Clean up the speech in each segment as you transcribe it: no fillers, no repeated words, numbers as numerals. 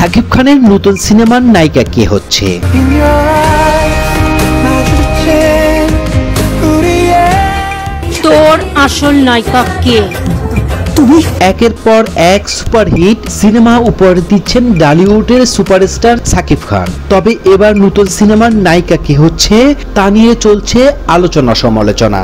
সাকিব খানের নতুন সিনেমার নায়িকা কে হচ্ছে? তোর আসল নায়িকা কে? তুমি। একের পর এক সুপারহিট সিনেমা উপহার দিচ্ছেন বলিউডের সুপারস্টার সাকিব খান। তবে এবার নতুন সিনেমার নায়িকা কে হচ্ছে তা নিয়ে চলছে আলোচনা সমালোচনা।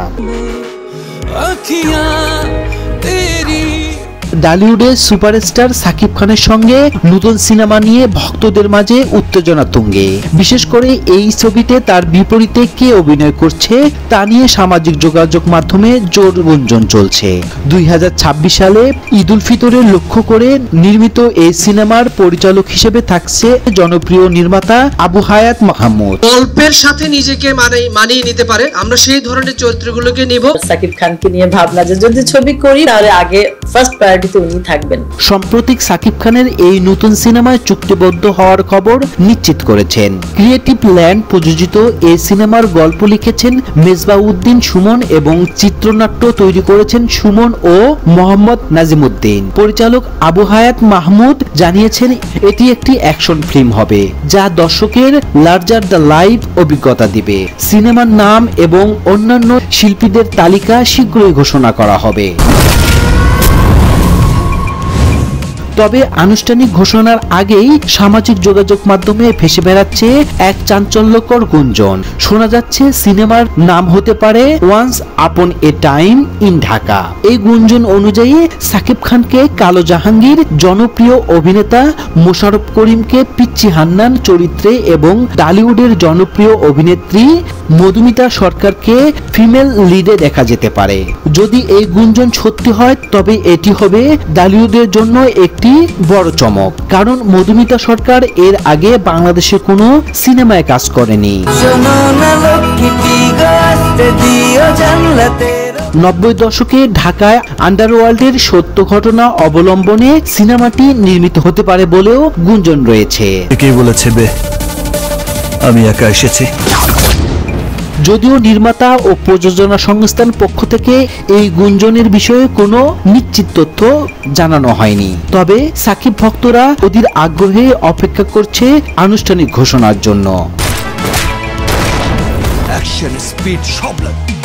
বলিউডের সুপারস্টার সাকিব খানের সঙ্গে নতুন সিনেমা নিয়ে ভক্তদের মাঝে উত্তেজনা তুঙ্গে। বিশেষ করে এই ছবিতে তার বিপরীতে কে অভিনয় করছে তা নিয়ে সামাজিক যোগাযোগ মাধ্যমে জোর গুঞ্জন চলছে। 2026 সালে ঈদ উল ফিতরের লক্ষ্য করে নির্মিত এই সিনেমার পরিচালক হিসেবে থাকছে জনপ্রিয় নির্মাতা আবু হায়াত মাহমুদ। গল্পের সাথে নিজেকে মানিয়ে নিতে পারে, আমরা সেই ধরনের চরিত্রগুলোকে নিব। সাকিব খানকে নিয়ে ভাবনা যে যদি ছবি করি তাহলে আগে ফার্স্ট প্রায়োরিটিতে উনি থাকবেন। সম্প্রতি সাকিব খানের এই নতুন সিনেমায় চুক্তিবদ্ধ হওয়ার খবর নিশ্চিত করেছেন। ক্রিয়েটিভ ল্যান্ড প্রযোজিত এই সিনেমার গল্প লিখেছেন মেজবাউদ্দিন সুমন এবং চিত্রনাট্য তৈরি করেছেন সুমন ও মোহাম্মদ নাজিমুদ্দিন। পরিচালক আবু হায়াত মাহমুদ জানিয়েছেন এটি একটি অ্যাকশন ফিল্ম হবে যা দর্শকের লার্জার দ্য লাইফ অভিজ্ঞতা দিবে। সিনেমার নাম এবং অন্যান্য শিল্পীদের তালিকা শীঘ্রই ঘোষণা করা হবে। তবে আনুষ্ঠানিক ঘোষণার আগেই সামাজিক যোগাযোগ মাধ্যমে ভেসে বেড়াচ্ছে এক চাঞ্চল্যকর গুঞ্জন। শোনা যাচ্ছে সিনেমার নাম হতে পারে once upon A time in Dhaka. এই গুঞ্জন অনুযায়ী সাকিব খানকে কালো জাহাঙ্গীর, জনপ্রিয় অভিনেতা মোশাররফ করিমকে পিচ্চি হান্নান চরিত্রে এবং বলিউডের জনপ্রিয় অভিনেত্রী মধুমিতা সরকারকে ফিমেল লিডে দেখা যেতে পারে। যদি এই গুঞ্জন সত্যি হয় তবে এটি হবে বলিউডের জন্য একটি বড় চমক, কারণ মধুমিতা সরকার এর আগে বাংলাদেশে কোনো সিনেমায় কাজ করেনি। 90 দশকে ঢাকায় আন্ডারওয়ার্ল্ডের সত্য ঘটনা অবলম্বনে সিনেমাটি নির্মিত হতে পারে বলেও গুঞ্জন রয়েছে। কে বলেছে বে আমি একা এসেছি? যদিও নির্মাতা ও প্রযোজনা সংস্থার পক্ষ থেকে এই গুঞ্জনের বিষয়ে কোনো নিশ্চিত তথ্য জানানো হয়নি। তবে সাকিব ভক্তরা অধীর আগ্রহে অপেক্ষা করছে আনুষ্ঠানিক ঘোষণার জন্য। অ্যাকশন, স্পিড সব লাগে।